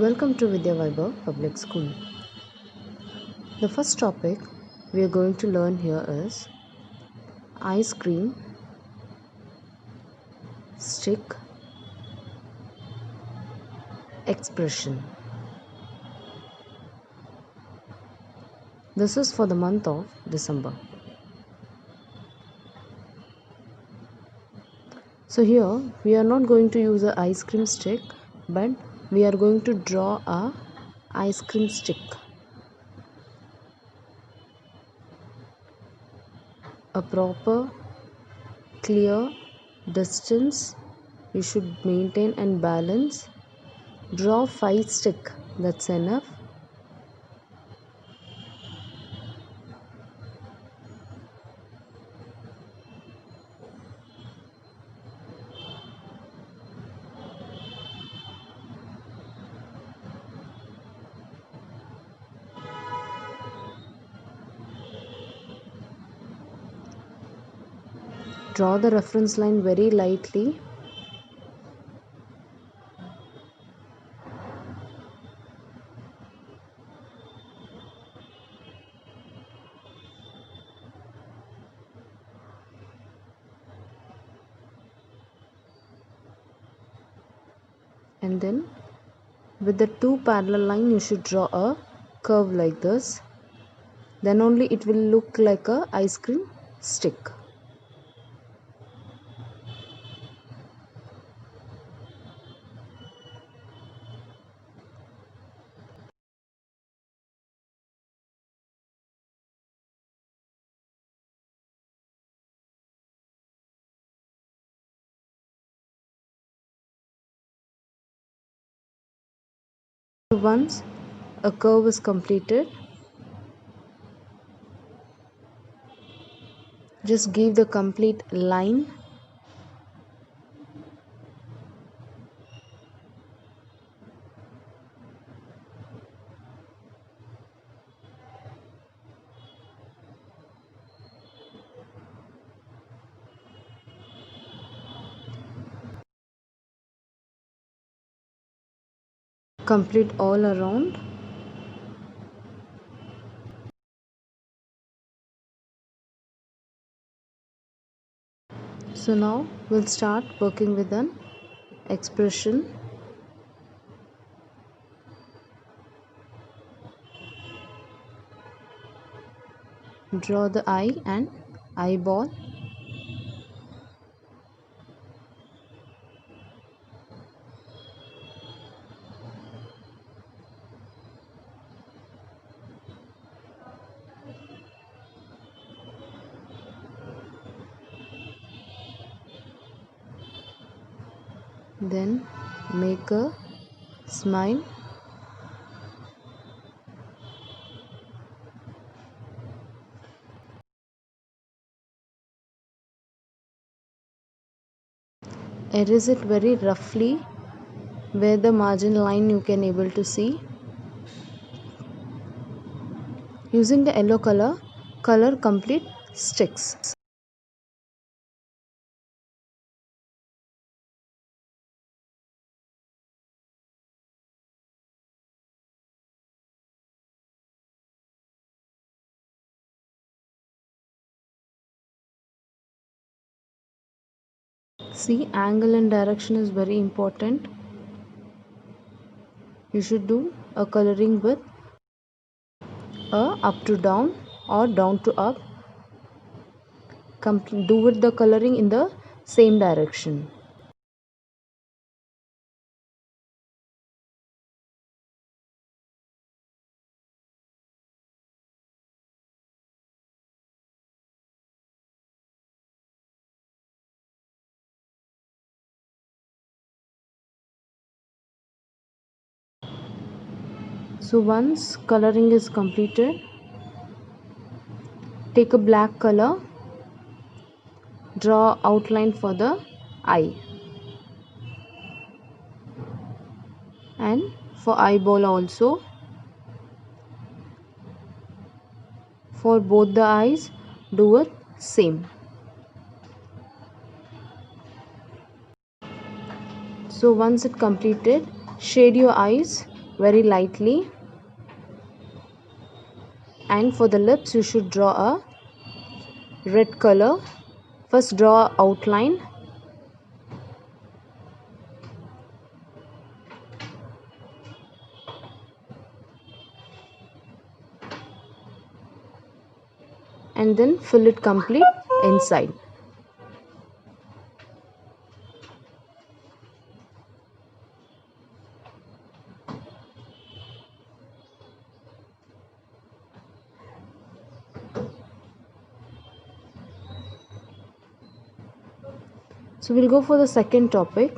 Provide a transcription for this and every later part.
Welcome to Vidya Vaibhav Public School. The first topic we are going to learn here is ice cream, stick, expression. This is for the month of December. So here we are not going to use an ice cream stick, but we are going to draw a ice cream stick. A proper, clear distance you should maintain and balance. Draw 5 stick, that's enough. Draw the reference line very lightly. And then with the two parallel line you should draw a curve like this. Then only it will look like a ice cream stick. Once a curve is completed, just give the complete line. Complete all around. So now we'll start working with an expression. Draw the eye and eyeball. Then make a smile. Erase it very roughly where the margin line you can able to see. Using the yellow color complete sticks. See, angle and direction is very important. You should do a coloring with a up to down or down to up. Do with the coloring in the same direction. So once coloring is completed, take a black color, draw outline for the eye, and for eyeball also. For both the eyes, do it same. So once it completed, shade your eyes very lightly. And for the lips you should draw a red color. First draw a outline. And then fill it complete inside. So we'll go for the second topic.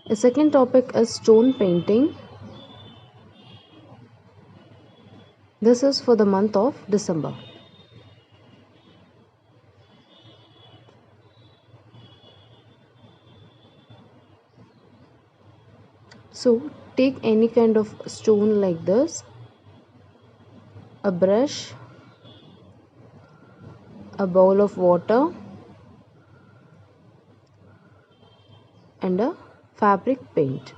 The second topic is stone painting. This is for the month of December. So take any kind of stone like this, a brush, a bowl of water, and a fabric paint.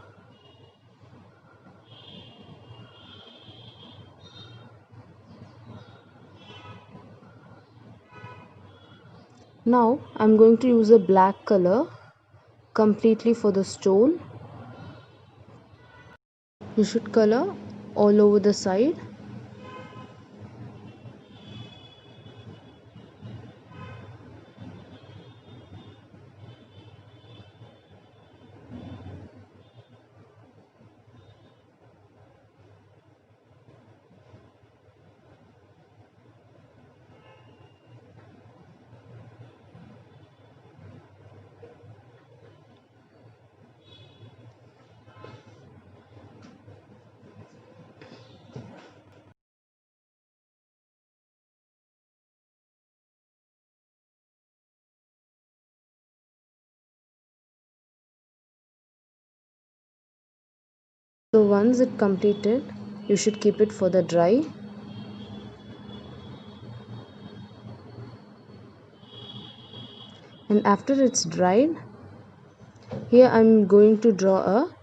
Now I'm going to use a black color completely for the stone. You should color all over the side. So once it completed, you should keep it for the dry. And after it's dried, here I'm going to draw a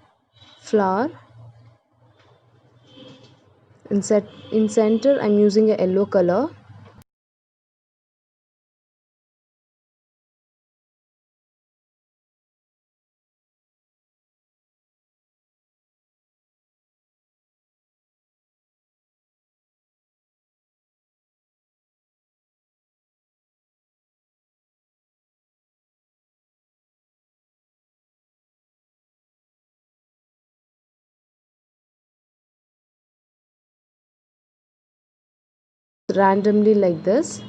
flower. In center I'm using a yellow color. Randomly like this.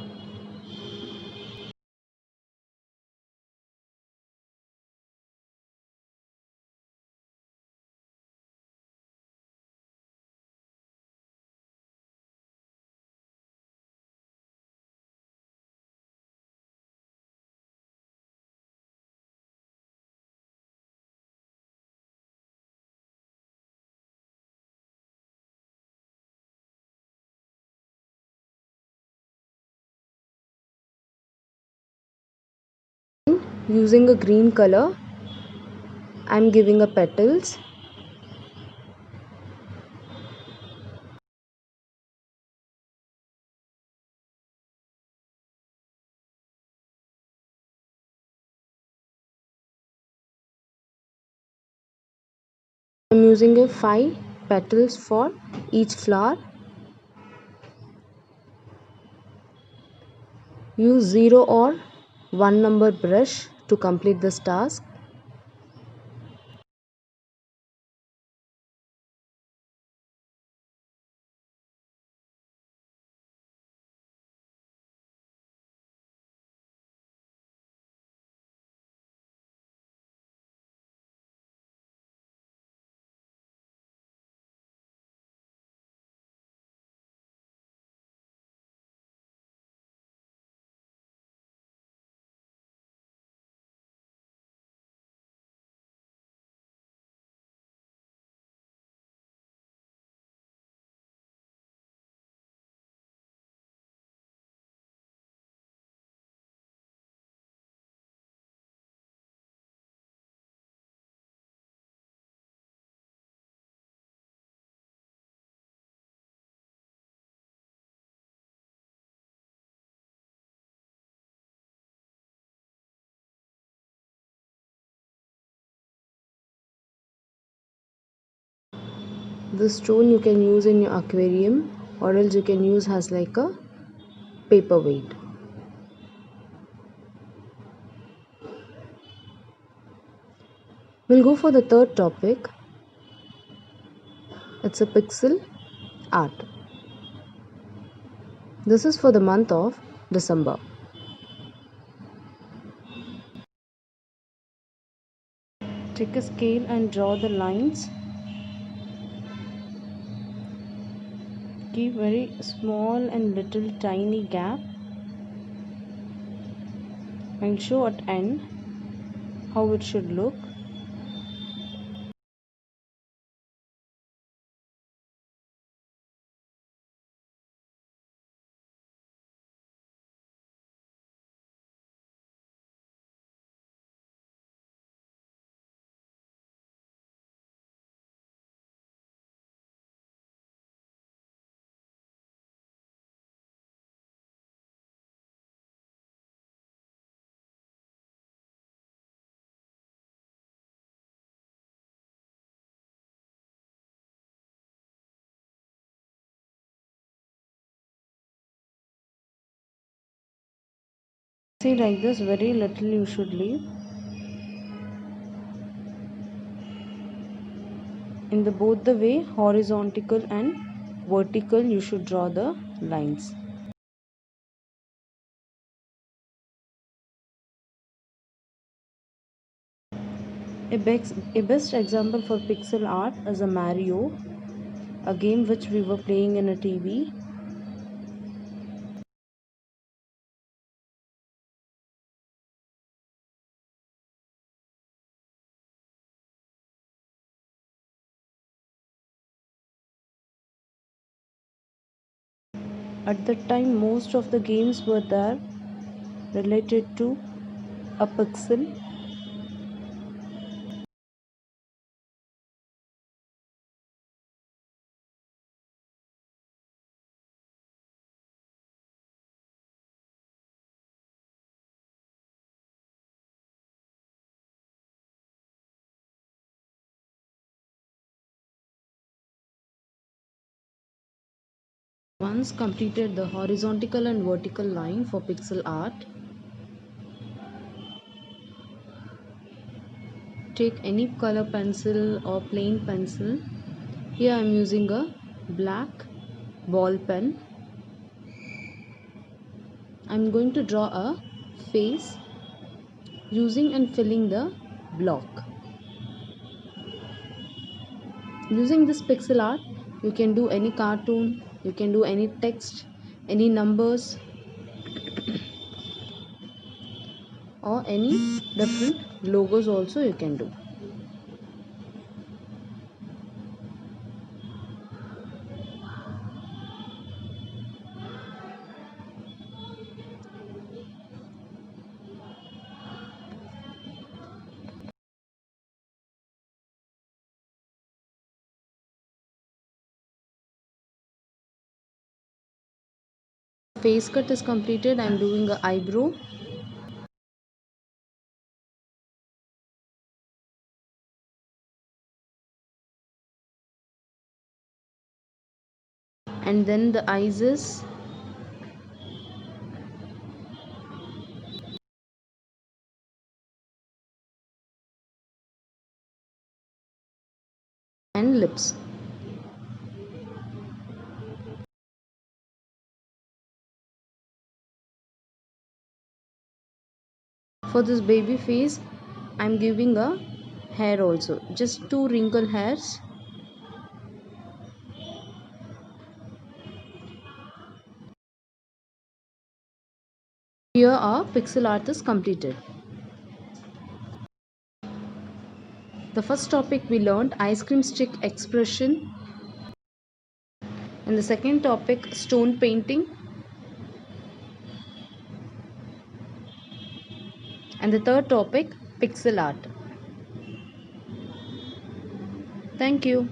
Using a green color, I'm giving a petals. I'm using a 5 petals for each flower. Use 0 or 1 number brush to complete this task. The stone you can use in your aquarium, or else you can use as like a paperweight. We'll go for the third topic. It's a pixel art. This is for the month of December. Take a scale and draw the lines. Keep very small and little tiny gap and show at end how it should look. See, like this, very little you should leave. In the both the way, horizontal and vertical, you should draw the lines. A best example for pixel art is a Mario, a game which we were playing in a TV. At that time, most of the games were there related to a pixel. Once completed the horizontal and vertical line for pixel art, take any color pencil or plain pencil. Here I am using a black ball pen. I am going to draw a face using and filling the block. Using this pixel art, you can do any cartoon, you can do any text, any numbers, or any different logos also you can do. Face cut is completed. I am doing a eyebrow. And then the eyes is and lips. For this baby face, I am giving a hair also, just 2 wrinkle hairs. Here our pixel art is completed. The first topic we learned ice cream stick expression, and the second topic stone painting, and the third topic pixel art. Thank you.